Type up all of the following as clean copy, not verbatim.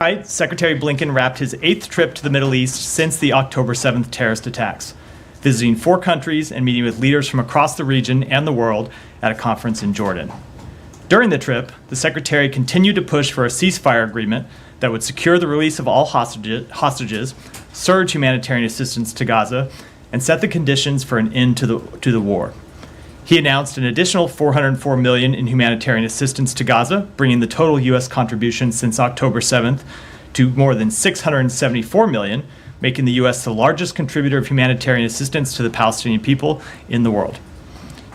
Right, Secretary Blinken wrapped his 8th trip to the Middle East since the October 7th terrorist attacks, visiting 4 countries and meeting with leaders from across the region and the world at a conference in Jordan. During the trip, the Secretary continued to push for a ceasefire agreement that would secure the release of all hostages, surge humanitarian assistance to Gaza, and set the conditions for an end to the war. He announced an additional $404 million in humanitarian assistance to Gaza, bringing the total U.S. contribution since October 7th to more than $674 million, making the U.S. the largest contributor of humanitarian assistance to the Palestinian people in the world.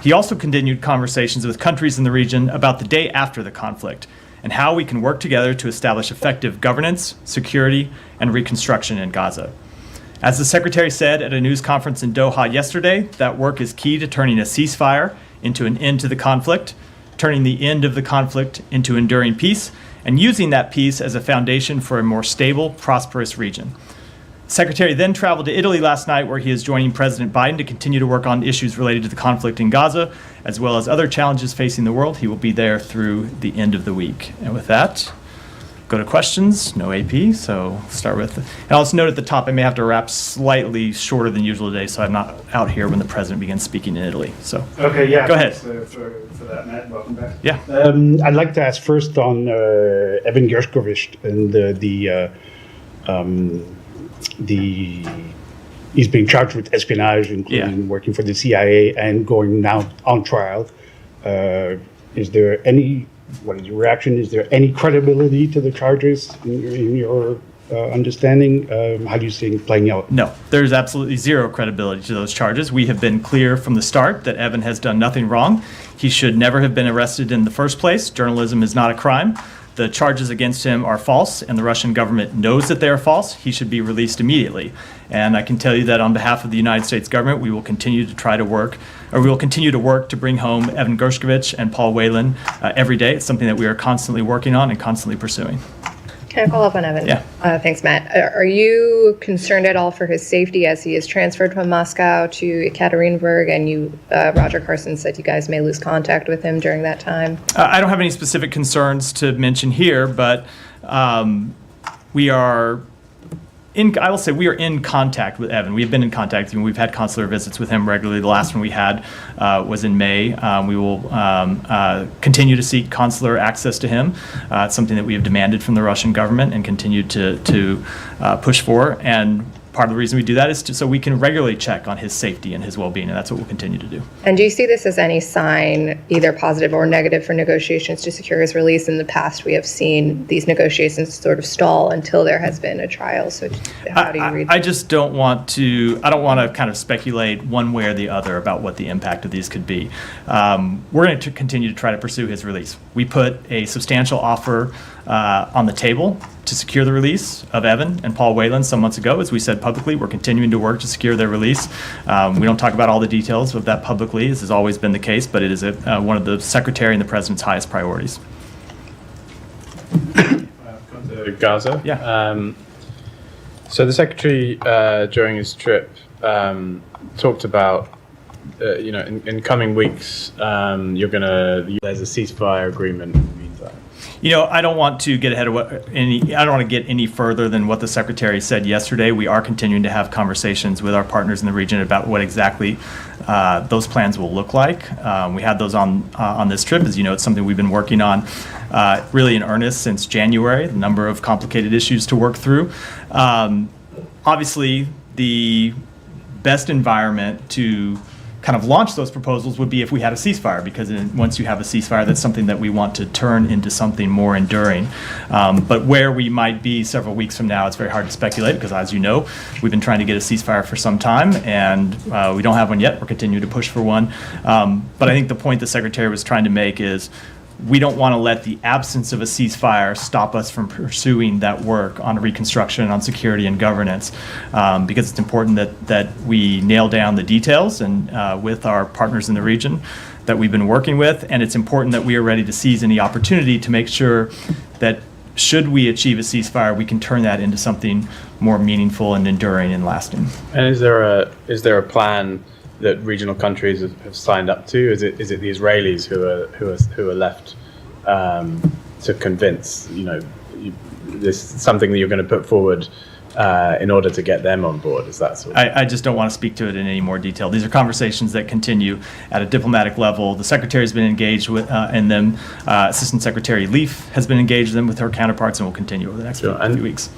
He also continued conversations with countries in the region about the day after the conflict and how we can work together to establish effective governance, security, and reconstruction in Gaza. As the Secretary said at a news conference in Doha yesterday, that work is key to turning a ceasefire into an end to the conflict, turning the end of the conflict into enduring peace, and using that peace as a foundation for a more stable, prosperous region. The Secretary then traveled to Italy last night, where he is joining President Biden to continue to work on issues related to the conflict in Gaza, as well as other challenges facing the world. He will be there through the end of the week. And with that, go to questions. No AP, so start with. And I'll also note at the top, I may have to wrap slightly shorter than usual today, so I'm not out here when the president begins speaking in Italy. So okay, yeah. Go ahead. For that, Matt. Welcome back. Yeah. I'd like to ask first on Evan Gershkovich and he's being charged with espionage, including working for the CIA and going now on trial. Is there any? What is your reaction? Is there any credibility to the charges in your understanding? How do you see it playing out? No, there's absolutely zero credibility to those charges. We have been clear from the start that Evan has done nothing wrong. He should never have been arrested in the first place. Journalism is not a crime. The charges against him are false, and the Russian government knows that they are false. He should be released immediately. And I can tell you that on behalf of the United States government, we will continue to work to bring home Evan Gershkovich and Paul Whelan every day. It's something that we are constantly working on and constantly pursuing. Can I follow up on Evan? Yeah. Thanks, Matt. Are you concerned at all for his safety as he is transferred from Moscow to Ekaterinburg? And Roger Carson said you guys may lose contact with him during that time. I don't have any specific concerns to mention here, but I will say we are in contact with Evan. We have been in contact. We've had consular visits with him regularly. The last one we had was in May. We will continue to seek consular access to him. It's something that we have demanded from the Russian government and continue to push for. And part of the reason we do that is so we can regularly check on his safety and his well-being, and that's what we'll continue to do. And do you see this as any sign, either positive or negative, for negotiations to secure his release? In the past, we have seen these negotiations sort of stall until there has been a trial. So how do you read that? I just don't want to kind of speculate one way or the other about what the impact of these could be. We're going to continue to try to pursue his release. We put a substantial offer on the table to secure the release of Evan and Paul Whelan some months ago. As we said publicly, we're continuing to work to secure their release. We don't talk about all the details of that publicly. This has always been the case, but it is one of the Secretary and the President's highest priorities. Come to Gaza. Yeah. So the Secretary, during his trip, talked about, in coming weeks, there's a ceasefire agreement in the meantime. I don't want to get ahead of I don't want to get any further than what the Secretary said yesterday. We are continuing to have conversations with our partners in the region about what exactly those plans will look like. We had those on this trip. As you know, it's something we've been working on really in earnest since January, a number of complicated issues to work through. Obviously, the best environment to kind of launch those proposals would be if we had a ceasefire, because once you have a ceasefire, that's something that we want to turn into something more enduring. But where we might be several weeks from now, it's very hard to speculate, because as you know, we've been trying to get a ceasefire for some time, and we don't have one yet. We're continuing to push for one. But I think the point the Secretary was trying to make is we don't want to let the absence of a ceasefire stop us from pursuing that work on reconstruction, on security and governance, because it's important that we nail down the details and with our partners in the region that we've been working with, and it's important that we are ready to seize any opportunity to make sure that should we achieve a ceasefire, we can turn that into something more meaningful and enduring and lasting. And is there a plan that regional countries have signed up to? Is it the Israelis who are left to convince? this something that you're going to put forward in order to get them on board? Is that sort of... I just don't want to speak to it in any more detail. These are conversations that continue at a diplomatic level. The Secretary has been engaged in them. Assistant Secretary Leaf has been engaged in them with her counterparts and will continue over the next few weeks.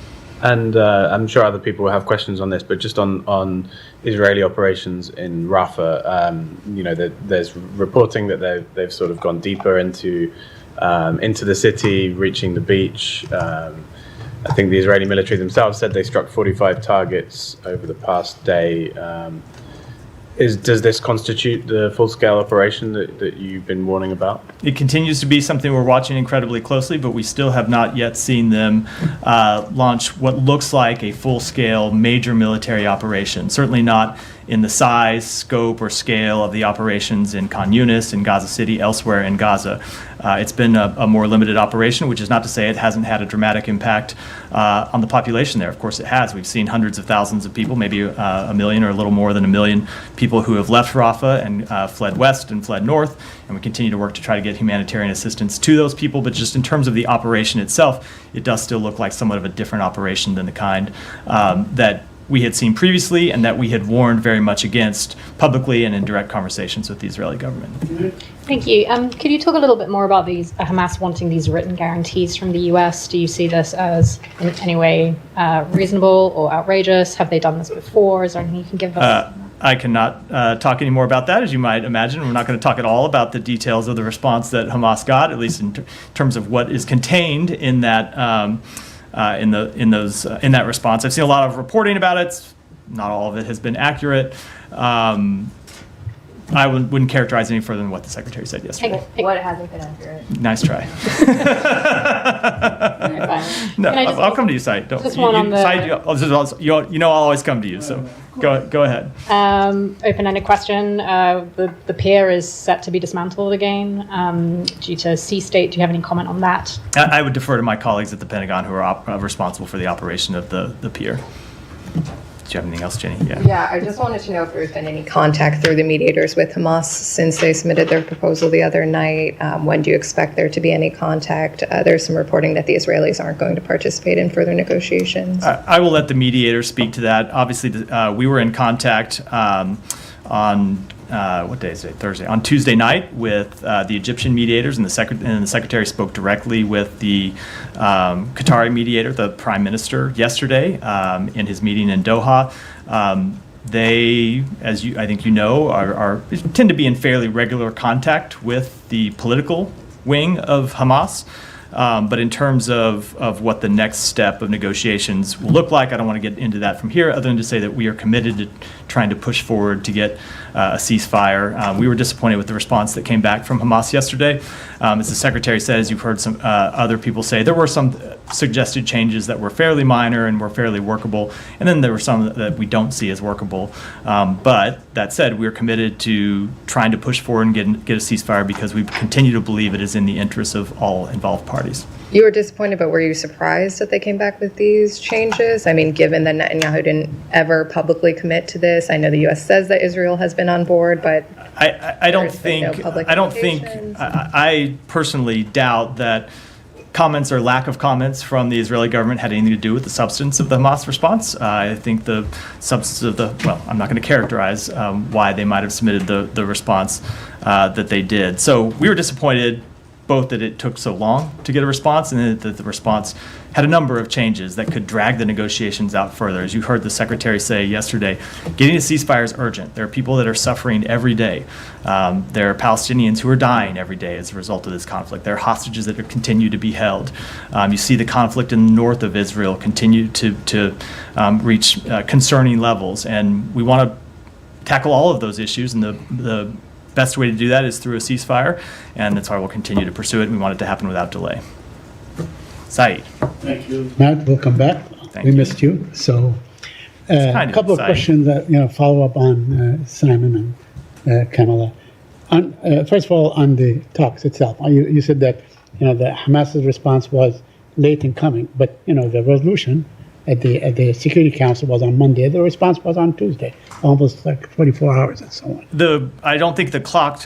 And I'm sure other people will have questions on this, but just on Israeli operations in Rafah, there's reporting that they've sort of gone deeper into the city, reaching the beach. I think the Israeli military themselves said they struck 45 targets over the past day. Does this constitute the full-scale operation that you've been warning about? It continues to be something we're watching incredibly closely, but we still have not yet seen them launch what looks like a full-scale major military operation. Certainly not in the size, scope, or scale of the operations in Khan Yunis, in Gaza City, elsewhere in Gaza. It's been a more limited operation, which is not to say it hasn't had a dramatic impact on the population there. Of course it has. We've seen hundreds of thousands of people, maybe a million or a little more than a million people who have left Rafah and fled west and fled north, and we continue to work to try to get humanitarian assistance to those people. But just in terms of the operation itself, it does still look like somewhat of a different operation than the kind that we had seen previously and that we had warned very much against publicly and in direct conversations with the Israeli government. Thank you. Could you talk a little bit more about these Hamas wanting these written guarantees from the U.S.? Do you see this as in any way reasonable or outrageous? Have they done this before? Is there anything you can give us? I cannot talk any more about that, as you might imagine. We're not going to talk at all about the details of the response that Hamas got, at least in terms of what is contained in that in that response. I've seen a lot of reporting about it. Not all of it has been accurate. I wouldn't characterize any further than what the Secretary said yesterday. What hasn't been accurate? Nice try. No, I'll come to you, Said. Just one on the... Said, I'll always come to you, so go ahead. Open-ended question. The pier is set to be dismantled again due to sea state. Do you have any comment on that? I would defer to my colleagues at the Pentagon who are responsible for the operation of the pier. Do you have anything else, Jenny? Yeah, I just wanted to know if there's been any contact through the mediators with Hamas since they submitted their proposal the other night. When do you expect there to be any contact? There's some reporting that the Israelis aren't going to participate in further negotiations. I will let the mediators speak to that. Obviously, we were in contact on what day is it? Thursday. On Tuesday night with the Egyptian mediators, and the Secretary spoke directly with the Qatari mediator, the Prime Minister, yesterday in his meeting in Doha. They, as I think you know, tend to be in fairly regular contact with the political wing of Hamas. But in terms of what the next step of negotiations will look like, I don't want to get into that from here, other than to say that we are committed to trying to push forward to get a ceasefire. We were disappointed with the response that came back from Hamas yesterday. As the Secretary said, as you've heard some other people say, there were some suggested changes that were fairly minor and were fairly workable, and then there were some that we don't see as workable. But that said, we are committed to trying to push forward and get a ceasefire because we continue to believe it is in the interests of all involved parties. You were disappointed, but were you surprised that they came back with these changes? I mean, given that Netanyahu didn't ever publicly commit to this, I know the U.S. says that Israel has been on board, but I personally doubt that comments or lack of comments from the Israeli government had anything to do with the substance of the Hamas response. I think the substance of I'm not going to characterize why they might have submitted the response that they did. So we were disappointed both that it took so long to get a response and that the response had a number of changes that could drag the negotiations out further. As you heard the Secretary say yesterday, getting a ceasefire is urgent. There are people that are suffering every day. There are Palestinians who are dying every day as a result of this conflict. There are hostages that continue to be held. You see the conflict in the north of Israel continue to reach concerning levels, and we want to tackle all of those issues, and the best way to do that is through a ceasefire, and that's why we'll continue to pursue it. We want it to happen without delay. Saeed. Thank you. Matt, welcome back. We missed you. So a couple of questions that follow up on Simon and Kamala. First of all, on the talks itself, you said that the Hamas's response was late in coming, but the resolution at the Security Council was on Monday. The response was on Tuesday, almost like 24 hours and so on. I don't think the clock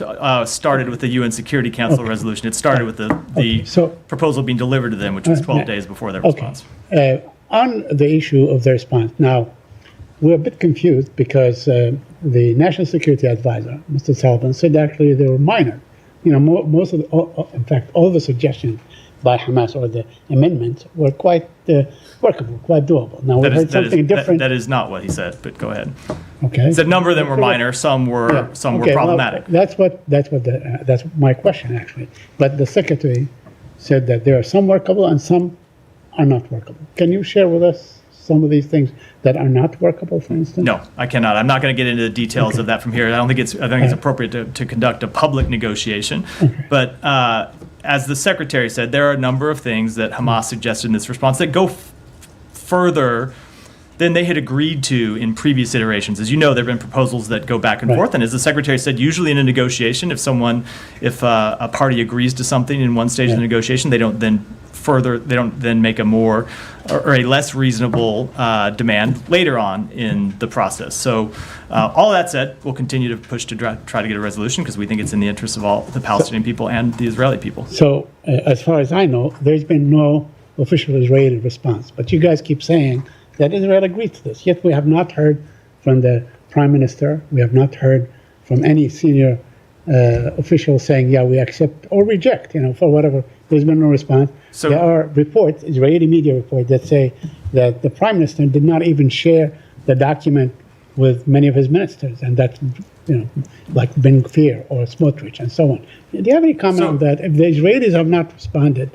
started with the UN Security Council resolution. It started with the proposal being delivered to them, which was 12 days before their response. On the issue of the response, now, we're a bit confused because the National Security Advisor, Mr. Sullivan, said actually they were minor. Most of in fact, all the suggestions by Hamas or the amendments were quite workable, quite doable. Now, we heard something different. That is not what he said, but go ahead. Okay. He said a number of them were minor, some were problematic. Well, that's my question, actually. But the Secretary said that there are some workable and some are not workable. Can you share with us some of these things that are not workable, for instance? No, I cannot. I'm not going to get into the details of that from here. I think it's appropriate to conduct a public negotiation. But as the Secretary said, there are a number of things that Hamas suggested in this response that go further than they had agreed to in previous iterations. As you know, there have been proposals that go back and forth. And as the Secretary said, usually in a negotiation, if a party agrees to something in one stage of the negotiation, they don't then make a more or a less reasonable demand later on in the process. So all that said, we'll continue to push to try to get a resolution because we think it's in the interest of all the Palestinian people and the Israeli people. So as far as I know, there's been no official Israeli response. But you guys keep saying that Israel agreed to this. Yet we have not heard from the Prime Minister. We have not heard from any senior official saying, yeah, we accept or reject, for whatever. There's been no response. So there are reports, Israeli media reports, that say that the Prime Minister did not even share the document with many of his ministers, and that's, like Ben Gvir or Smotrich and so on. Do you have any comment on that? If the Israelis have not responded,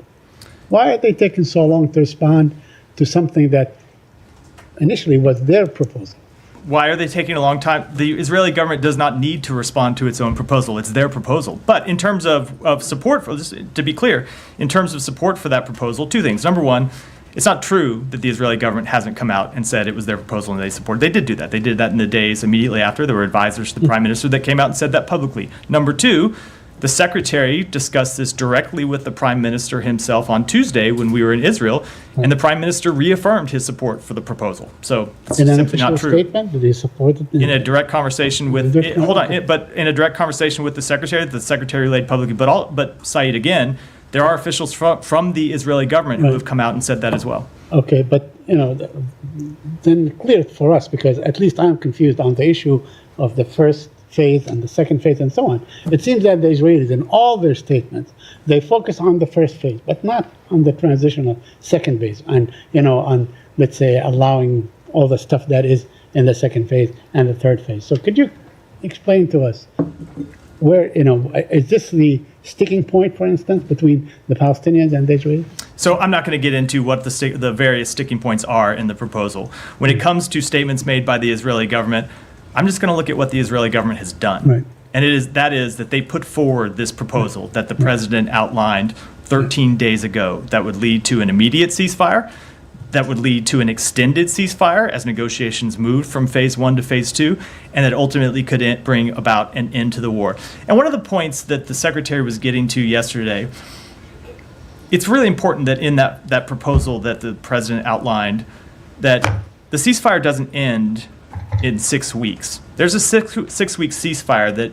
why are they taking so long to respond to something that initially was their proposal? Why are they taking a long time? The Israeli government does not need to respond to its own proposal. It's their proposal. But in terms of support for this, to be clear, in terms of support for that proposal, two things. Number one, it's not true that the Israeli government hasn't come out and said it was their proposal and they supported. They did do that. They did that in the days immediately after. There were advisors to the Prime Minister that came out and said that publicly. Number two, the Secretary discussed this directly with the Prime Minister himself on Tuesday when we were in Israel, and the Prime Minister reaffirmed his support for the proposal. So it's simply not true. Statement, did he support it? In a direct conversation with but in a direct conversation with the Secretary laid publicly. But Saeed, again, there are officials from the Israeli government who have come out and said that as well. Okay, but then clear it for us, because at least I'm confused on the issue of the first phase and the second phase and so on. It seems that the Israelis, in all their statements, they focus on the first phase, but not on the transitional second phase, and on, let's say, allowing all the stuff that is in the second phase and the third phase. So could you explain to us where, is this the sticking point, for instance, between the Palestinians and the Israelis? So I'm not going to get into what the various sticking points are in the proposal. When it comes to statements made by the Israeli government, I'm just going to look at what the Israeli government has done. Right. And that they put forward this proposal that the president outlined 13 days ago that would lead to an immediate ceasefire, that would lead to an extended ceasefire as negotiations moved from phase 1 to phase 2, and that ultimately could bring about an end to the war. And one of the points that the Secretary was getting to yesterday, it's really important that in that proposal that the president outlined, that the ceasefire doesn't end in 6 weeks. There's a six-week ceasefire that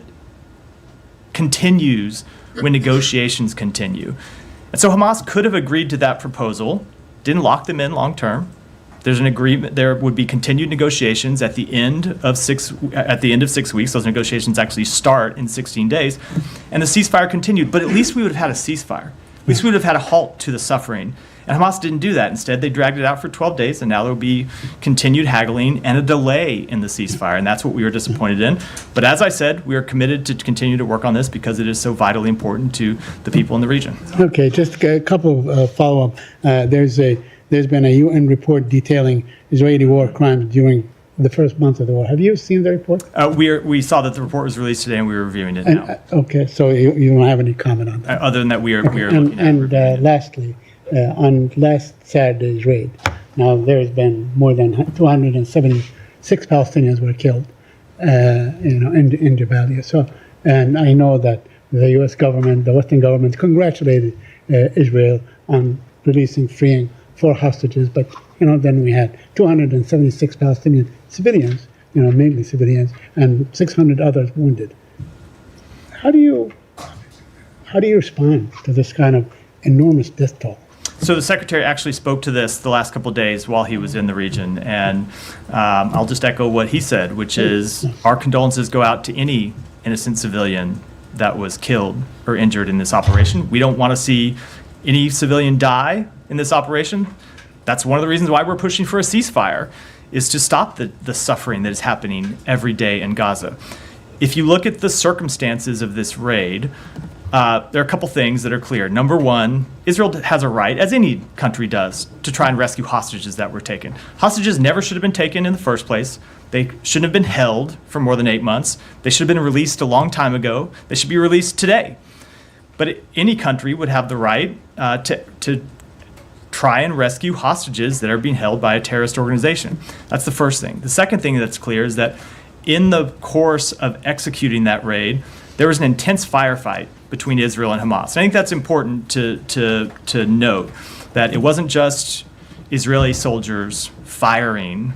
continues when negotiations continue. And so Hamas could have agreed to that proposal, didn't lock them in long term. There's an agreement. There would be continued negotiations at the end of 6 weeks. Those negotiations actually start in 16 days, and the ceasefire continued. But at least we would have had a ceasefire. At least we would have had a halt to the suffering. And Hamas didn't do that. Instead, they dragged it out for 12 days, and now there will be continued haggling and a delay in the ceasefire, and that's what we were disappointed in. But as I said, we are committed to continue to work on this because it is so vitally important to the people in the region. Okay, just a couple of follow-up. There's been a UN report detailing Israeli war crimes during the first month of the war. Have you seen the report? We saw that the report was released today, and we're reviewing it now. Okay, so you don't have any comment on that? Other than that, we are looking at it. And lastly, on last Saturday's raid, now there's been more than 276 Palestinians were killed, in Jabalia. So, and I know that the U.S. government, the Western government, congratulated Israel on freeing 4 hostages, but then we had 276 Palestinian civilians, mainly civilians, and 600 others wounded. How do you respond to this kind of enormous death toll? So the secretary actually spoke to this the last couple of days while he was in the region, and I'll just echo what he said, which is our condolences go out to any innocent civilian that was killed or injured in this operation. We don't want to see any civilian die in this operation. That's one of the reasons why we're pushing for a ceasefire, is to stop the suffering that is happening every day in Gaza. If you look at the circumstances of this raid, there are a couple things that are clear. Number one, Israel has a right, as any country does, to try and rescue hostages that were taken. Hostages never should have been taken in the first place. They shouldn't have been held for more than 8 months. They should have been released a long time ago. They should be released today. But any country would have the right to try and rescue hostages that are being held by a terrorist organization. That's the first thing. The second thing that's clear is that in the course of executing that raid, there was an intense firefight between Israel and Hamas. And I think that's important to note, that it wasn't just Israeli soldiers firing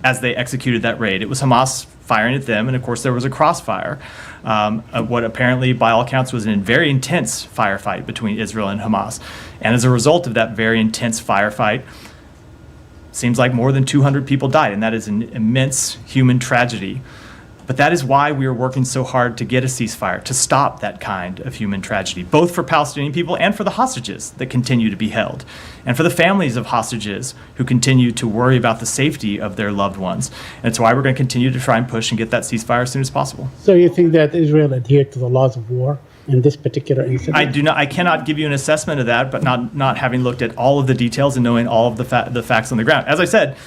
as they executed that raid. It was Hamas firing at them, and of course there was a crossfire. What apparently, by all accounts, was a very intense firefight between Israel and Hamas. And as a result of that very intense firefight, seems like more than 200 people died, and that is an immense human tragedy. But that is why we are working so hard to get a ceasefire, to stop that kind of human tragedy, both for Palestinian people and for the hostages that continue to be held, and for the families of hostages who continue to worry about the safety of their loved ones. And it's why we're going to continue to try and push and get that ceasefire as soon as possible. So you think that Israel adhered to the laws of war in this particular incident? I cannot give you an assessment of that, but not having looked at all of the details and knowing all of the facts on the ground. As I said,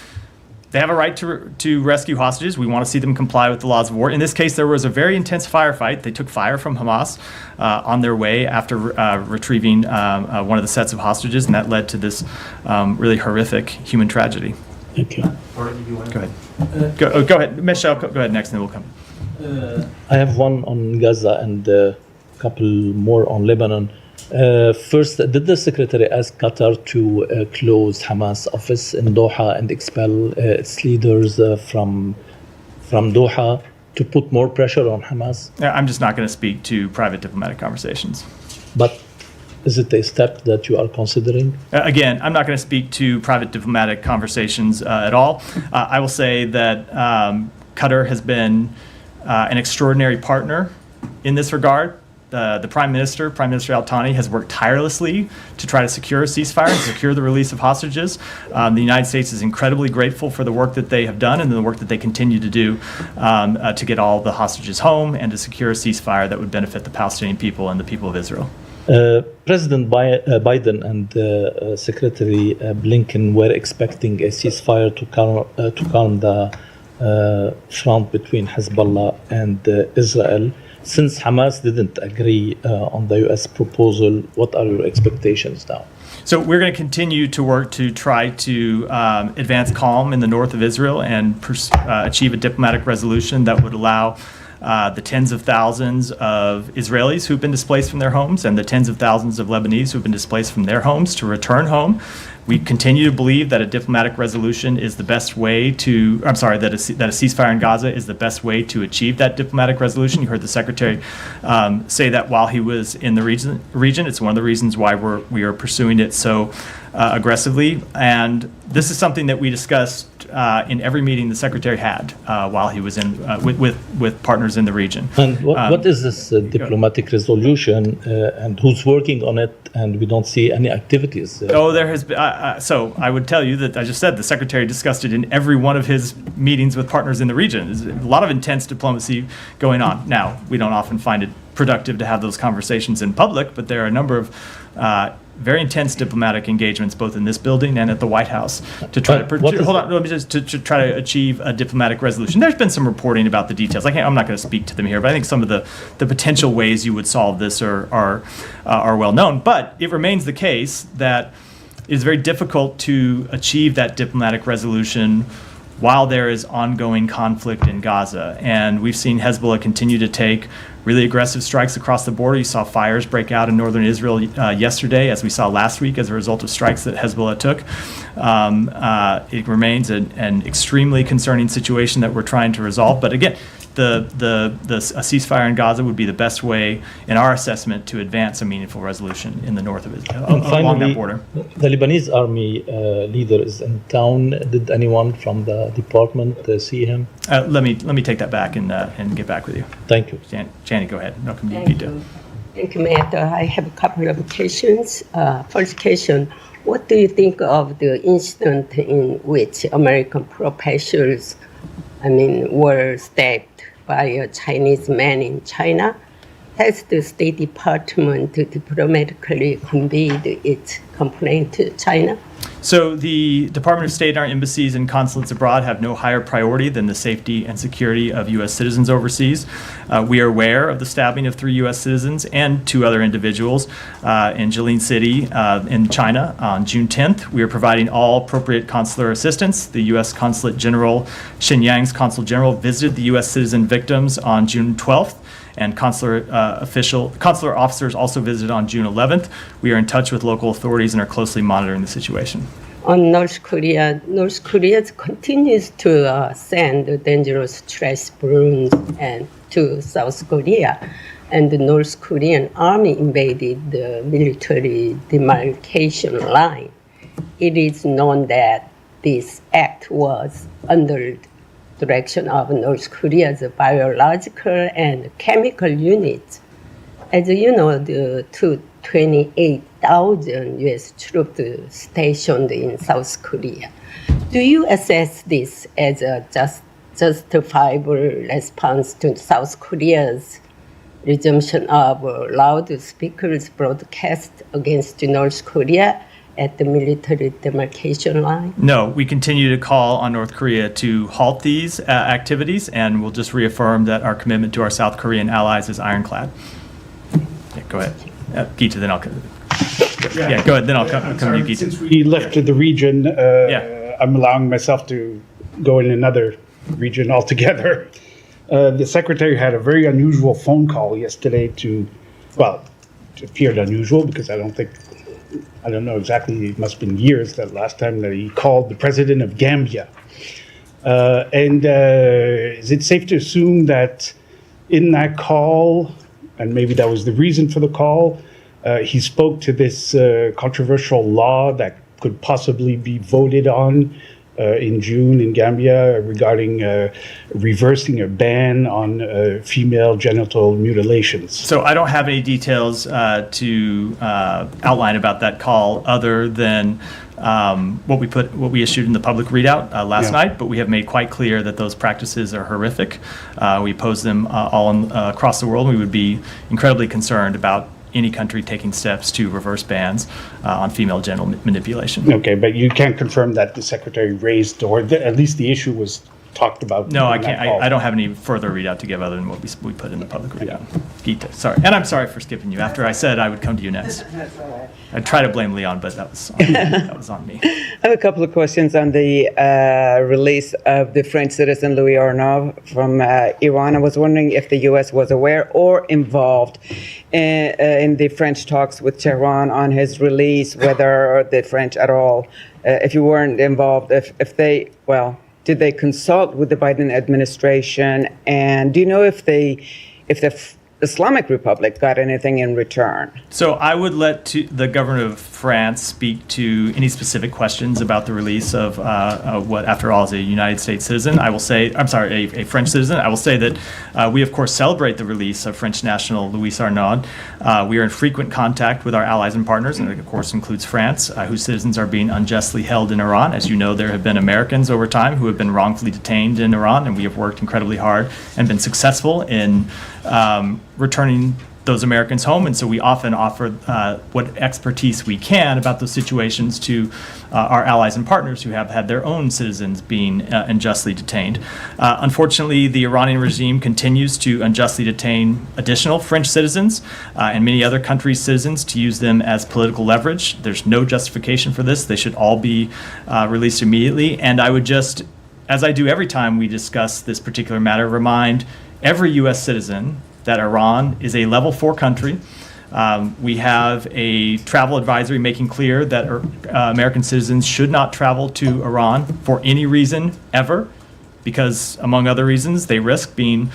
they have a right to rescue hostages. We want to see them comply with the laws of war. In this case, there was a very intense firefight. They took fire from Hamas on their way after retrieving one of the sets of hostages, and that led to this really horrific human tragedy. Thank you. Go ahead. Go ahead. Michelle, go ahead next, and then we'll come. I have one on Gaza and a couple more on Lebanon. First, did the secretary ask Qatar to close Hamas office in Doha and expel its leaders from Doha to put more pressure on Hamas? I'm just not going to speak to private diplomatic conversations. But is it a step that you are considering? Again, I'm not going to speak to private diplomatic conversations at all. I will say that Qatar has been an extraordinary partner in this regard. The Prime Minister Al-Thani, has worked tirelessly to try to secure a ceasefire and secure the release of hostages. The United States is incredibly grateful for the work that they have done and the work that they continue to do to get all the hostages home and to secure a ceasefire that would benefit the Palestinian people and the people of Israel. President Biden and Secretary Blinken were expecting a ceasefire to calm the front between Hezbollah and Israel. Since Hamas didn't agree on the U.S. proposal, what are your expectations now? So we're going to continue to work to try to advance calm in the north of Israel and achieve a diplomatic resolution that would allow the tens of thousands of Israelis who've been displaced from their homes and the tens of thousands of Lebanese who've been displaced from their homes to return home. We continue to believe that a diplomatic resolution is the best way to, that a ceasefire in Gaza is the best way to achieve that diplomatic resolution. You heard the Secretary say that while he was in the region. It's one of the reasons why we are pursuing it so aggressively. And this is something that we discussed in every meeting the Secretary had while he was in with partners in the region. And what is this diplomatic resolution and who's working on it? And we don't see any activities. There has been. So I would tell you that I just said the Secretary discussed it in every one of his meetings with partners in the region. There's a lot of intense diplomacy going on. Now, we don't often find it productive to have those conversations in public, but there are a number of very intense diplomatic engagements both in this building and at the White House to try to try to achieve a diplomatic resolution. There's been some reporting about the details. I'm not going to speak to them here, but I think some of the potential ways you would solve this are well known. But it remains the case that it is very difficult to achieve that diplomatic resolution while there is ongoing conflict in Gaza. And we've seen Hezbollah continue to take really aggressive strikes across the border. You saw fires break out in northern Israel yesterday, as we saw last week as a result of strikes that Hezbollah took. It remains an extremely concerning situation that we're trying to resolve. But again, a ceasefire in Gaza would be the best way, in our assessment, to advance a meaningful resolution in the north of Israel, along that border. The Lebanese army leader is in town. Did anyone from the department see him? Let me take that back and get back with you. Thank you. Janie, go ahead. No, Thank you. Thank you, Matt. I have a couple of questions. First question, what do you think of the incident in which American professors, were stabbed by a Chinese man in China? Has the State Department diplomatically conveyed its complaint to China? So the Department of State and our embassies and consulates abroad have no higher priority than the safety and security of U.S. citizens overseas. We are aware of the stabbing of 3 U.S. citizens and 2 other individuals in Jilin City in China on June 10th. We are providing all appropriate consular assistance. The U.S. Consulate General, Shenyang's Consul General, visited the U.S. citizen victims on June 12th. And consular officers also visited on June 11th. We are in touch with local authorities and are closely monitoring the situation. On North Korea continues to send dangerous trash balloons to South Korea, and the North Korean army invaded the military demarcation line. It is known that this act was under direction of North Korea's biological and chemical units. As you know, the 28,000 U.S. troops stationed in South Korea. Do you assess this as a justifiable response to South Korea's resumption of loudspeakers broadcast against North Korea at the military demarcation line? No, we continue to call on North Korea to halt these activities, and we'll just reaffirm that our commitment to our South Korean allies is ironclad. Yeah, go ahead. Gita, then I'll come. Yeah, go ahead, then I'll come to you, Gita. Since we left the region, I'm allowing myself to go in another region altogether. The secretary had a very unusual phone call yesterday it appeared unusual because I don't know exactly, it must have been years that last time that he called the president of Gambia. Is it safe to assume that in that call, and maybe that was the reason for the call, he spoke to this controversial law that could possibly be voted on in June in Gambia regarding reversing a ban on female genital mutilations? So I don't have any details to outline about that call other than what we issued in the public readout last night, but we have made quite clear that those practices are horrific. We oppose them across the world. We would be incredibly concerned about any country taking steps to reverse bans on female genital manipulation. Okay, but you can't confirm that the secretary raised, or at least the issue was talked about? No, I can't. I don't have any further readout to give other than what we put in the public readout. Gita, sorry. And I'm sorry for skipping you after I said I would come to you next. That's all right. I'd try to blame Leon, but that was on me. I have a couple of questions on the release of the French citizen Louis Arnaud from Iran. I was wondering if the U.S. was aware or involved in the French talks with Tehran on his release, whether the French at all, if you weren't involved, did they consult with the Biden administration? And do you know if the Islamic Republic got anything in return? So I would let the government of France speak to any specific questions about the release of what, after all, is a United States citizen. I will say, a French citizen. I will say that we, of course, celebrate the release of French national Louis Arnaud. We are in frequent contact with our allies and partners, and it, of course, includes France, whose citizens are being unjustly held in Iran. As you know, there have been Americans over time who have been wrongfully detained in Iran, and we have worked incredibly hard and been successful in returning those Americans home, and so we often offer what expertise we can about those situations to our allies and partners who have had their own citizens being unjustly detained. Unfortunately, the Iranian regime continues to unjustly detain additional French citizens and many other countries' citizens to use them as political leverage. There's no justification for this. They should all be released immediately, and I would just as I do every time we discuss this particular matter, remind every U.S. citizen that Iran is a level 4 country. We have a travel advisory making clear that American citizens should not travel to Iran for any reason ever, because, among other reasons, they risk being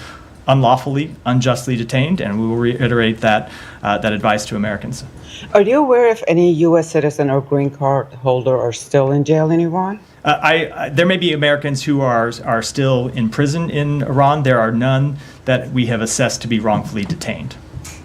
unlawfully, unjustly detained, and we will reiterate that advice to Americans. Are you aware if any U.S. citizen or green card holder are still in jail in Iran? There may be Americans who are still in prison in Iran. There are none that we have assessed to be wrongfully detained.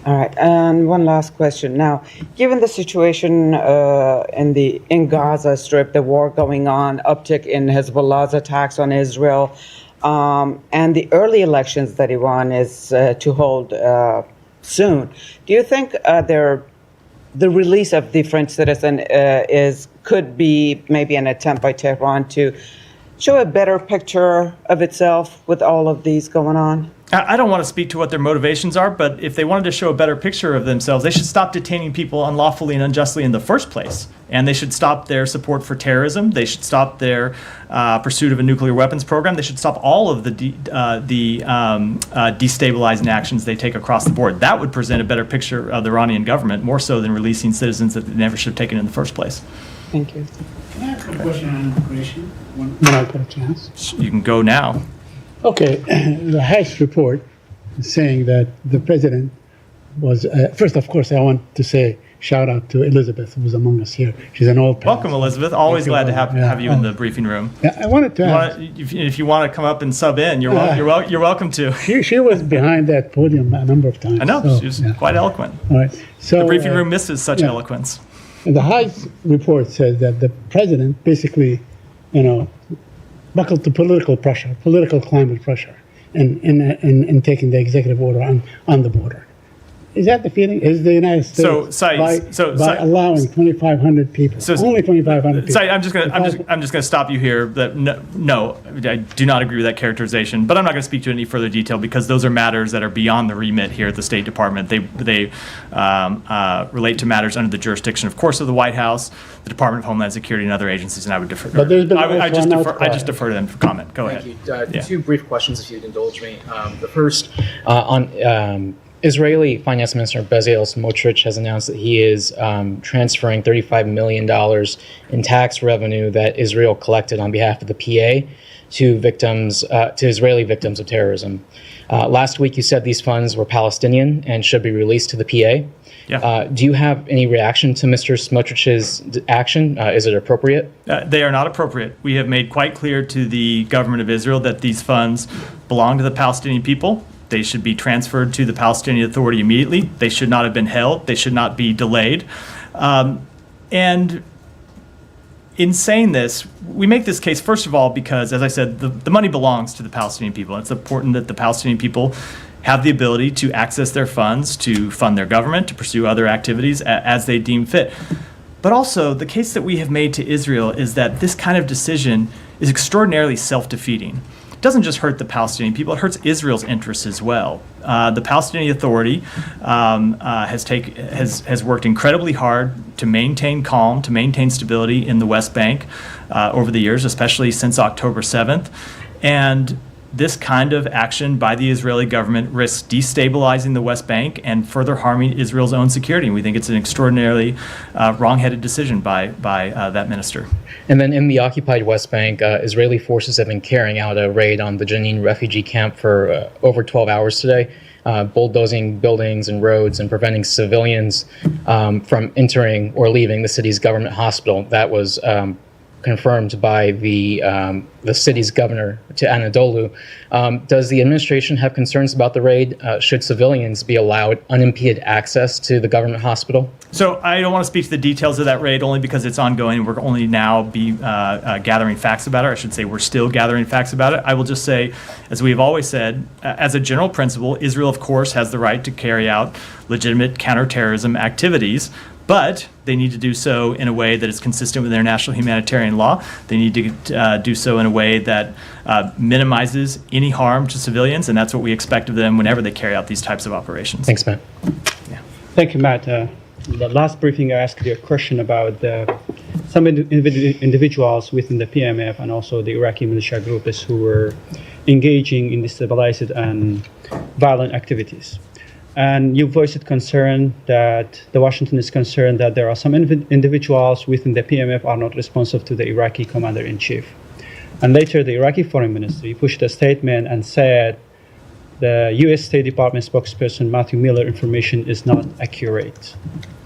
All right, and one last question. Now, given the situation in Gaza Strip, the war going on, uptick in Hezbollah's attacks on Israel, and the early elections that Iran is to hold soon, do you think the release of the French citizen could be maybe an attempt by Tehran to show a better picture of itself with all of these going on? I don't want to speak to what their motivations are, but if they wanted to show a better picture of themselves, they should stop detaining people unlawfully and unjustly in the first place. And they should stop their support for terrorism. They should stop their pursuit of a nuclear weapons program. They should stop all of the destabilizing actions they take across the board. That would present a better picture of the Iranian government, more so than releasing citizens that they never should have taken in the first place. Thank you. Can I ask a question on immigration when I get a chance? You can go now. Okay, the House report is saying that the president was, first, of course, I want to say shout out to Elizabeth, who was among us here. She's an old pal. Welcome, Elizabeth. Always glad to have you in the briefing room. Yeah, I wanted to ask. If you want to come up and sub in, you're welcome to. She was behind that podium a number of times. I know, so, she was quite eloquent. All right. So, the briefing room misses such eloquence. The House report says that the president basically, buckled to political climate pressure in taking the executive order on the border. Is that the feeling? Is the United States by allowing 2,500 people, only 2,500 people? I'm just going to stop you here. That no, I do not agree with that characterization. But I'm not going to speak to any further detail because those are matters that are beyond the remit here at the State Department. They relate to matters under the jurisdiction, of course, of the White House, the Department of Homeland Security, and other agencies. And I would defer. But there's been I just defer to them for comment. Go ahead. Thank you. Two brief questions, if you'd indulge me. The first on. Israeli Finance Minister Bezalel Smotrich has announced that he is transferring $35 million in tax revenue that Israel collected on behalf of the PA to Israeli victims of terrorism. Last week, you said these funds were Palestinian and should be released to the PA. Yeah. Do you have any reaction to Mr. Smotrich's action? Is it appropriate? They are not appropriate. We have made quite clear to the government of Israel that these funds belong to the Palestinian people. They should be transferred to the Palestinian Authority immediately. They should not have been held. They should not be delayed. And in saying this, we make this case, first of all, because, as I said, the money belongs to the Palestinian people. It's important that the Palestinian people have the ability to access their funds, to fund their government, to pursue other activities as they deem fit. But also, the case that we have made to Israel is that this kind of decision is extraordinarily self-defeating. Doesn't just hurt the Palestinian people, it hurts Israel's interests as well. The Palestinian Authority has worked incredibly hard to maintain calm, to maintain stability in the West Bank over the years, especially since October 7th. And this kind of action by the Israeli government risks destabilizing the West Bank and further harming Israel's own security. And we think it's an extraordinarily wrong-headed decision by that minister. And then in the occupied West Bank, Israeli forces have been carrying out a raid on the Jenin refugee camp for over 12 hours today, bulldozing buildings and roads and preventing civilians from entering or leaving the city's government hospital. That was confirmed by the city's governor to Anadolu. Does the administration have concerns about the raid? Should civilians be allowed unimpeded access to the government hospital? So I don't want to speak to the details of that raid only because it's ongoing and we're only now gathering facts about it. I should say we're still gathering facts about it. I will just say, as we have always said, as a general principle, Israel, of course, has the right to carry out legitimate counterterrorism activities, but they need to do so in a way that is consistent with international humanitarian law. They need to do so in a way that minimizes any harm to civilians, and that's what we expect of them whenever they carry out these types of operations. Thanks, Matt. Thank you, Matt. the last briefing, I asked you a question about some individuals within the PMF and also the Iraqi militia groups who were engaging in destabilized and violent activities. And you voiced concern that Washington is concerned that there are some individuals within the PMF are not responsive to the Iraqi commander-in-chief. And later, the Iraqi foreign ministry pushed a statement and said the U.S. State Department spokesperson Matthew Miller information is not accurate.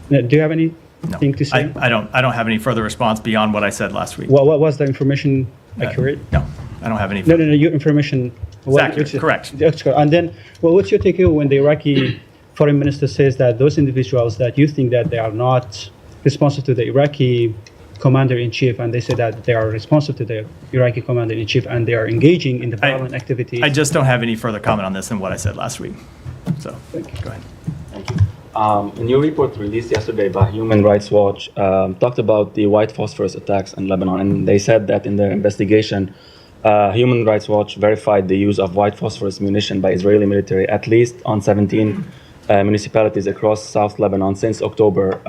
Now, do you have anything to say? I don't have any further response beyond what I said last week. Well, what was the information accurate? No, I don't have any. No, your information. It's accurate, correct. And then, well, what's your takeaway when the Iraqi foreign minister says that those individuals that you think that they are not responsive to the Iraqi commander-in-chief, and they say that they are responsive to the Iraqi commander-in-chief and they are engaging in the violent activities? I just don't have any further comment on this than what I said last week. So, go ahead. Thank you. In your report released yesterday by Human Rights Watch, talked about the white phosphorus attacks in Lebanon, and they said that in their investigation, Human Rights Watch verified the use of white phosphorus munition by Israeli military at least on 17 municipalities across South Lebanon since October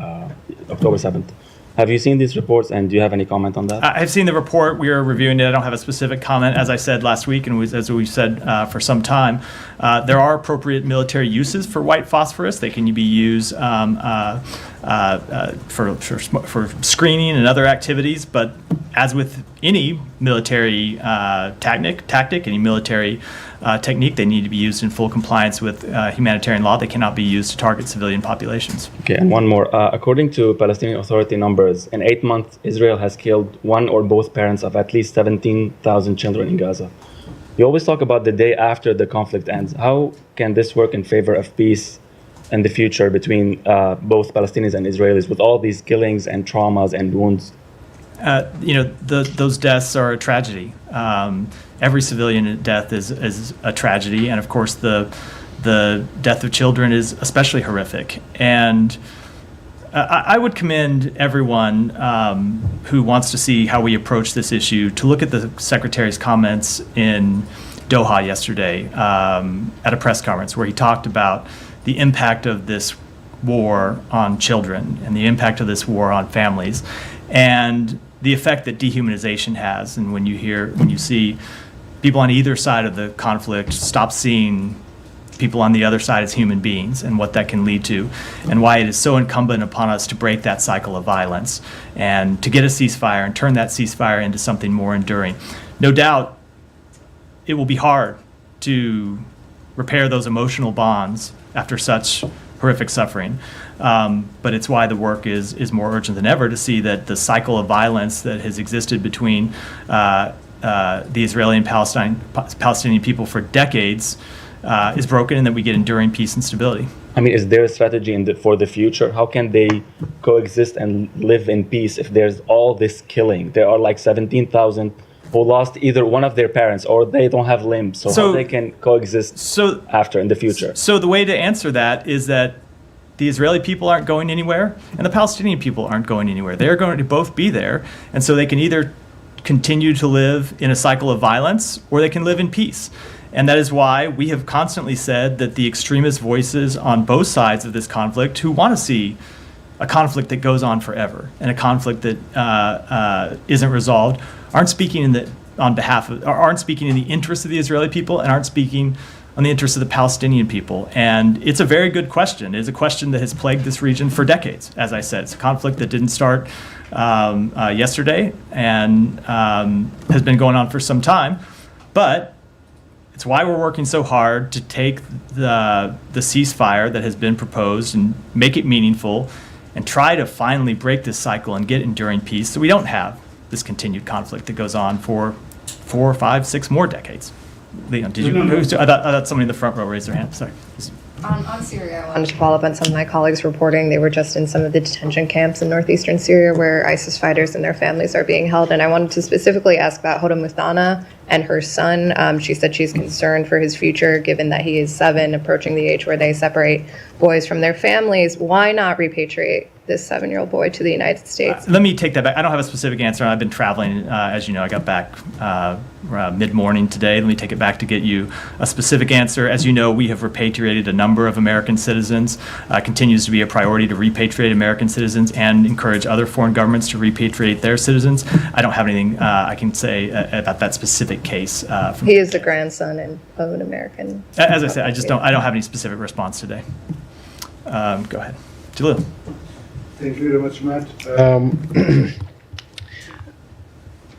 7th. Have you seen these reports, and do you have any comment on that? I've seen the report. We are reviewing it. I don't have a specific comment. As I said last week, and as we've said for some time, there are appropriate military uses for white phosphorus. They can be used for screening and other activities. But as with any military tactic, any military technique, they need to be used in full compliance with humanitarian law. They cannot be used to target civilian populations. Okay, and one more. According to Palestinian Authority numbers, in 8 months, Israel has killed one or both parents of at least 17,000 children in Gaza. You always talk about the day after the conflict ends. How can this work in favor of peace in the future between both Palestinians and Israelis with all these killings and traumas and wounds? Those deaths are a tragedy. Every civilian death is a tragedy, and of course the death of children is especially horrific. And I would commend everyone who wants to see how we approach this issue to look at the Secretary's comments in Doha yesterday at a press conference where he talked about the impact of this war on children and the impact of this war on families and the effect that dehumanization has. And when you see people on either side of the conflict stop seeing people on the other side as human beings and what that can lead to, and why it is so incumbent upon us to break that cycle of violence and to get a ceasefire and turn that ceasefire into something more enduring. No doubt it will be hard to repair those emotional bonds after such horrific suffering. But it's why the work is more urgent than ever to see that the cycle of violence that has existed between the Israeli and Palestinian people for decades is broken, and that we get enduring peace and stability. I mean, is there a strategy for the future? How can they coexist and live in peace if there's all this killing? There are like 17,000 who lost either one of their parents or they don't have limbs. So how they can coexist after in the future? So the way to answer that is that the Israeli people aren't going anywhere and the Palestinian people aren't going anywhere. They're going to both be there. And so they can either continue to live in a cycle of violence or they can live in peace. And that is why we have constantly said that the extremist voices on both sides of this conflict who want to see a conflict that goes on forever and a conflict that isn't resolved aren't speaking in the interest of the Israeli people and aren't speaking on the interests of the Palestinian people. And it's a very good question. It is a question that has plagued this region for decades. As I said, it's a conflict that didn't start yesterday and has been going on for some time. But it's why we're working so hard to take the ceasefire that has been proposed and make it meaningful and try to finally break this cycle and get enduring peace so we don't have this continued conflict that goes on for 4, 5, 6 more decades. Leon, did you? I thought somebody in the front row raised their hand. Sorry. On Syria, I wanted to follow up on some of my colleagues reporting. They were just in some of the detention camps in northeastern Syria where ISIS fighters and their families are being held. And I wanted to specifically ask about Hoda Muthana and her son. She said she's concerned for his future, given that he is 7, approaching the age where they separate boys from their families. Why not repatriate this 7-year-old boy to the United States. Let me take that back. I don't have a specific answer. I've been traveling, as you know. I got back mid-morning today. Let me take it back to get you a specific answer. As you know, we have repatriated a number of American citizens. Continues to be a priority to repatriate American citizens and encourage other foreign governments to repatriate their citizens. I don't have anything I can say about that specific case. He is the grandson of an American. As I said, I don't have any specific response today. Go ahead. Jalil. Thank you very much, Matt.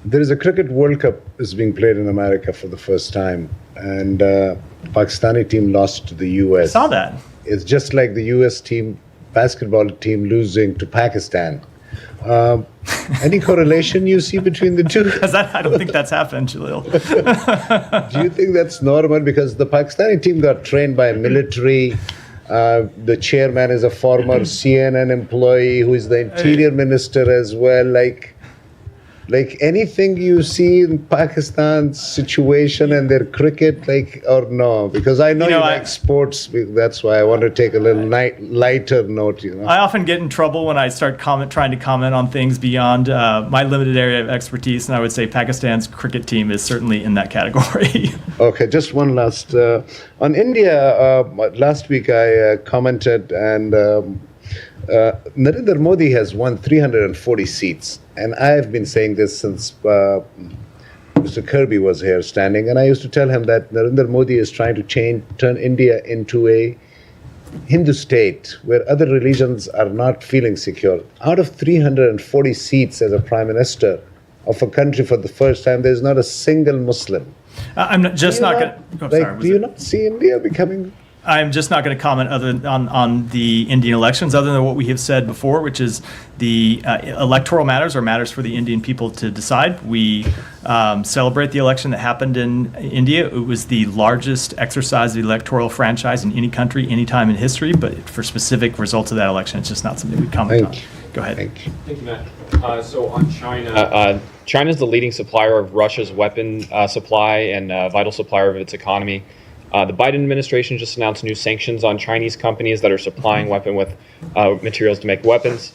There is a cricket World Cup is being played in America for the first time, and Pakistani team lost to the U.S. I saw that. It's just like the U.S. basketball team losing to Pakistan. Any correlation you see between the two? I don't think that's happened, Jalil. Do you think that's normal? Because the Pakistani team got trained by a military. The chairman is a former CNN employee who is the interior minister as well. Like anything you see in Pakistan's situation and their cricket, or no? Because I know you like sports. That's why I want to take a little lighter note. I often get in trouble when I start trying to comment on things beyond my limited area of expertise, and I would say Pakistan's cricket team is certainly in that category. Okay, just one last. On India, last week I commented, and Narendra Modi has won 340 seats. And I have been saying this since Mr. Kirby was here standing. And I used to tell him that Narendra Modi is trying to turn India into a Hindu state where other religions are not feeling secure. Out of 340 seats as a prime minister of a country for the first time, there's not a single Muslim. I'm just not going to... Do you not see India becoming... I'm just not going to comment on the Indian elections other than what we have said before, which is the electoral matters are matters for the Indian people to decide. We celebrate the election that happened in India. It was the largest exercise of the electoral franchise in any country, any time in history, but for specific results of that election, it's just not something we comment on. Go ahead. Thank you. Thank you, Matt. So on China, China is the leading supplier of Russia's weapon supply and vital supplier of its economy. The Biden administration just announced new sanctions on Chinese companies that are supplying weapon with materials to make weapons.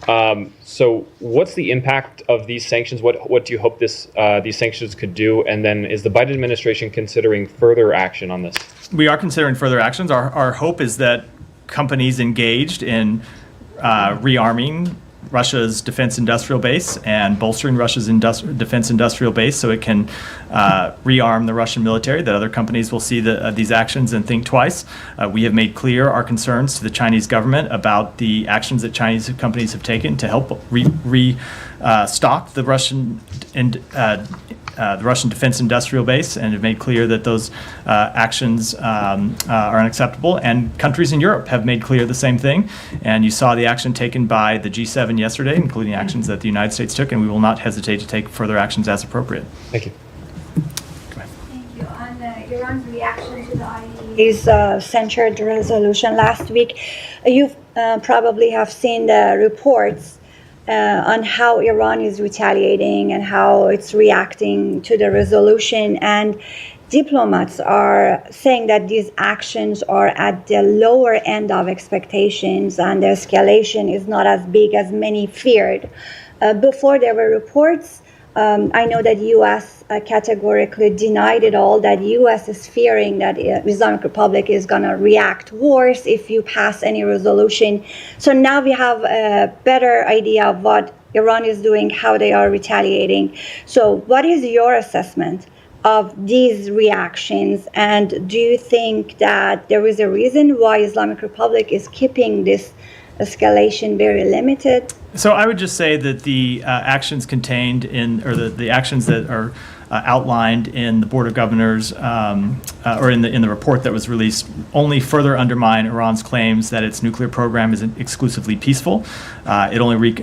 So what's the impact of these sanctions? What do you hope these sanctions could do? And then is the Biden administration considering further action on this? We are considering further actions. Our hope is that companies engaged in rearming Russia's defense industrial base and bolstering Russia's defense industrial base so it can rearm the Russian military, that other companies will see these actions and think twice. We have made clear our concerns to the Chinese government about the actions that Chinese companies have taken to help restock the Russian defense industrial base, and have made clear that those actions are unacceptable. And countries in Europe have made clear the same thing. And you saw the action taken by the G7 yesterday, including actions that the United States took, and we will not hesitate to take further actions as appropriate. Thank you. Thank you. On Iran's reaction to the IAEA's censured resolution last week, you probably have seen the reports on how Iran is retaliating and how it's reacting to the resolution. And diplomats are saying that these actions are at the lower end of expectations and the escalation is not as big as many feared. Before there were reports, I know that U.S. Categorically denied it all, that U.S. is fearing that Islamic Republic is going to react worse if you pass any resolution. So now we have a better idea of what Iran is doing, how they are retaliating. So what is your assessment of these reactions? And do you think that there is a reason why Islamic Republic is keeping this escalation very limited? So I would just say that the actions contained in, or the actions that are outlined in the Board of Governors or in the report that was released only further undermine Iran's claims that its nuclear program is exclusively peaceful. It only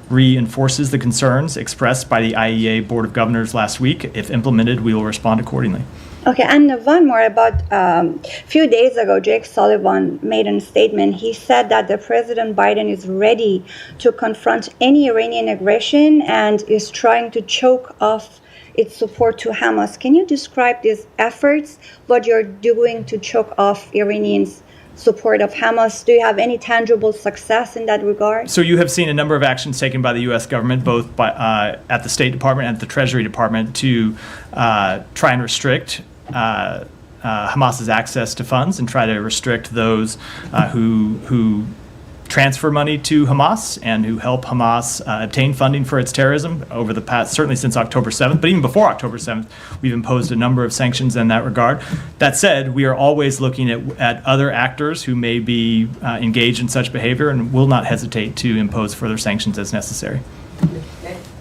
reinforces the concerns expressed by the IAEA Board of Governors last week. If implemented, we will respond accordingly. Okay, and one more about a few days ago, Jake Sullivan made a statement. He said that the President Biden is ready to confront any Iranian aggression and is trying to choke off its support to Hamas. Can you describe these efforts, what you're doing to choke off Iranians' support of Hamas. Do you have any tangible success in that regard? So you have seen a number of actions taken by the U.S. government, both at the State Department and at the Treasury Department, to try and restrict Hamas's access to funds and try to restrict those who transfer money to Hamas and who help Hamas obtain funding for its terrorism over the past, certainly since October 7th, but even before October 7th, we've imposed a number of sanctions in that regard. That said, we are always looking at other actors who may be engaged in such behavior and will not hesitate to impose further sanctions as necessary.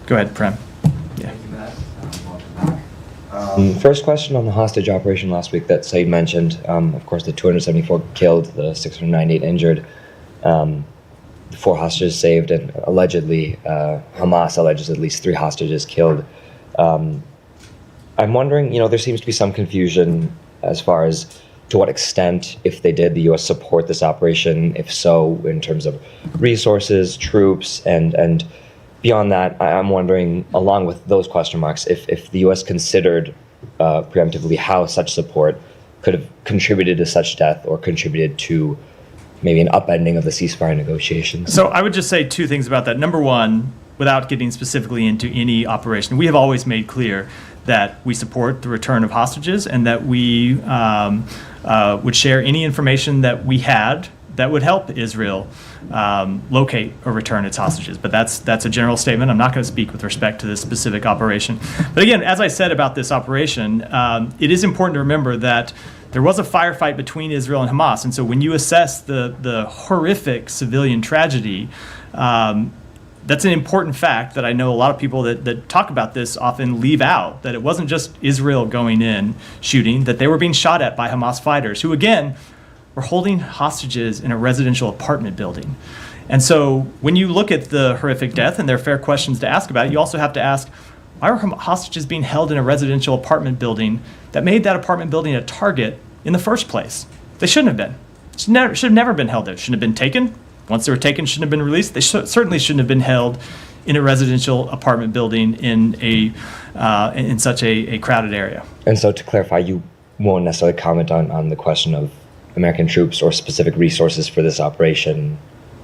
Go ahead, Prem. First question on the hostage operation last week that Said mentioned. Of course, the 274 killed, the 698 injured. 4 hostages saved, and allegedly, Hamas alleges at least 3 hostages killed. I'm wondering, there seems to be some confusion as far as to what extent, if they did, the U.S. support this operation, if so, in terms of resources, troops, and beyond that, I'm wondering, along with those question marks, if the U.S. considered preemptively how such support could have contributed to such death or contributed to maybe an upending of the ceasefire negotiations. So I would just say 2 things about that. Number one, without getting specifically into any operation, we have always made clear that we support the return of hostages and that we would share any information that we had that would help Israel locate or return its hostages. But that's a general statement. I'm not going to speak with respect to this specific operation. But again, as I said about this operation, it is important to remember that there was a firefight between Israel and Hamas. And so when you assess the horrific civilian tragedy, that's an important fact that I know a lot of people that talk about this often leave out, that it wasn't just Israel going in shooting, that they were being shot at by Hamas fighters who, again, were holding hostages in a residential apartment building. And so when you look at the horrific death, and there are fair questions to ask about it, you also have to ask, why were hostages being held in a residential apartment building that made that apartment building a target in the first place? They shouldn't have been. Should have never been held there. Shouldn't have been taken. Once they were taken, shouldn't have been released. They certainly shouldn't have been held in a residential apartment building in such a crowded area. And so to clarify, you won't necessarily comment on the question of American troops or specific resources for this operation?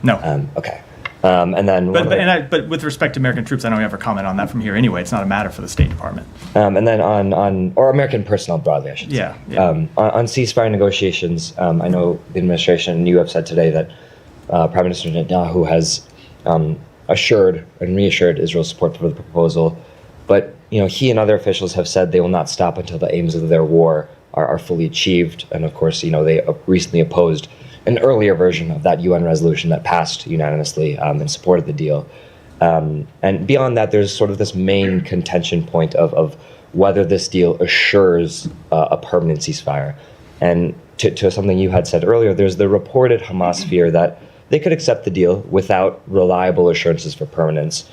No. Okay. And then, but with respect to American troops, I don't ever comment on that from here anyway. It's not a matter for the State Department. And then or American personnel broadly, I should say. Yeah. On ceasefire negotiations, I know the administration and you have said today that Prime Minister Netanyahu has assured and reassured Israel's support for the proposal, but he and other officials have said they will not stop until the aims of their war are fully achieved. And of course, they recently opposed an earlier version of that UN resolution that passed unanimously in support of the deal. And beyond that, there's sort of this main contention point of whether this deal assures a permanent ceasefire. And to something you had said earlier, there's the reported Hamas fear that they could accept the deal without reliable assurances for permanence,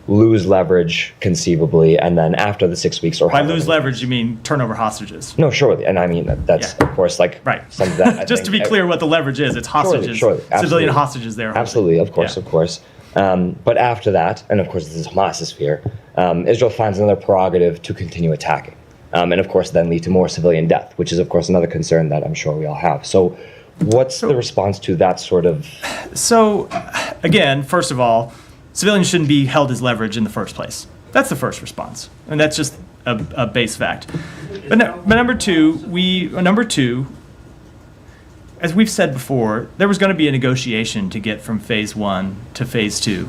lose leverage conceivably, and then after the 6 weeks or by lose leverage, you mean turn over hostages? No, surely, and I mean that's of course right. Some of that. Just to be clear, what the leverage is, it's hostages, surely, civilian hostages. There, absolutely, of course. But after that, and of course this is Hamas's fear, Israel finds another prerogative to continue attacking, and of course then lead to more civilian death, which is of course another concern that I'm sure we all have. So, what's the response to that sort of? So, again, first of all, civilians shouldn't be held as leverage in the first place. That's the first response, and that's just a base fact. But number two, as we've said before, there was going to be a negotiation to get from phase 1 to phase 2.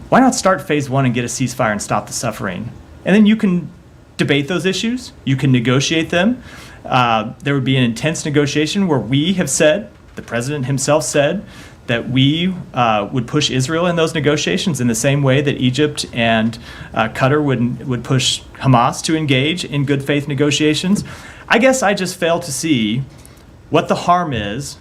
Why not start phase 1 and get a ceasefire and stop the suffering? And then you can debate those issues. You can negotiate them. There would be an intense negotiation where we have said, the president himself said, that we would push Israel in those negotiations in the same way that Egypt and Qatar would push Hamas to engage in good faith negotiations. I guess I just fail to see what the harm is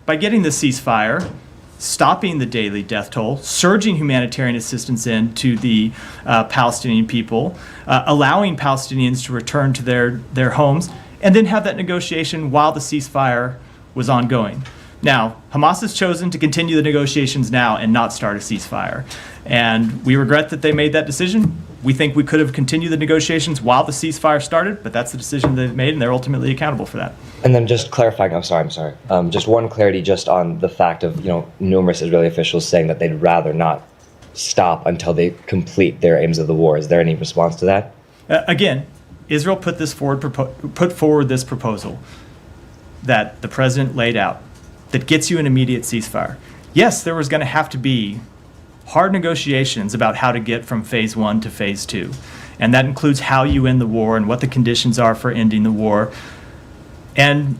by getting the ceasefire, stopping the daily death toll, surging humanitarian assistance in to the Palestinian people, allowing Palestinians to return to their homes, and then have that negotiation while the ceasefire was ongoing. Now, Hamas has chosen to continue the negotiations now and not start a ceasefire. And we regret that they made that decision. We think we could have continued the negotiations while the ceasefire started, but that's the decision they've made, and they're ultimately accountable for that. And then just clarifying, I'm sorry. Just one clarity just on the fact of, numerous Israeli officials saying that they'd rather not stop until they complete their aims of the war. Is there any response to that? Again, Israel put forward this proposal that the president laid out that gets you an immediate ceasefire. Yes, there was going to have to be hard negotiations about how to get from phase 1 to phase 2. And that includes how you end the war and what the conditions are for ending the war. And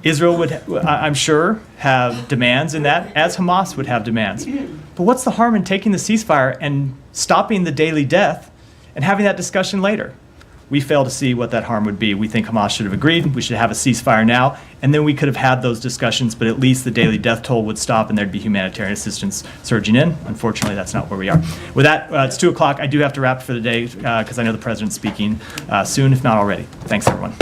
Israel would, I'm sure, have demands in that, as Hamas would have demands. But what's the harm in taking the ceasefire and stopping the daily death and having that discussion later? We fail to see what that harm would be. We think Hamas should have agreed. We should have a ceasefire now, and then we could have had those discussions, but at least the daily death toll would stop and there'd be humanitarian assistance surging in. Unfortunately, that's not where we are. With that, it's 2 o'clock. I do have to wrap for the day because I know the president's speaking soon, if not already. Thanks, everyone.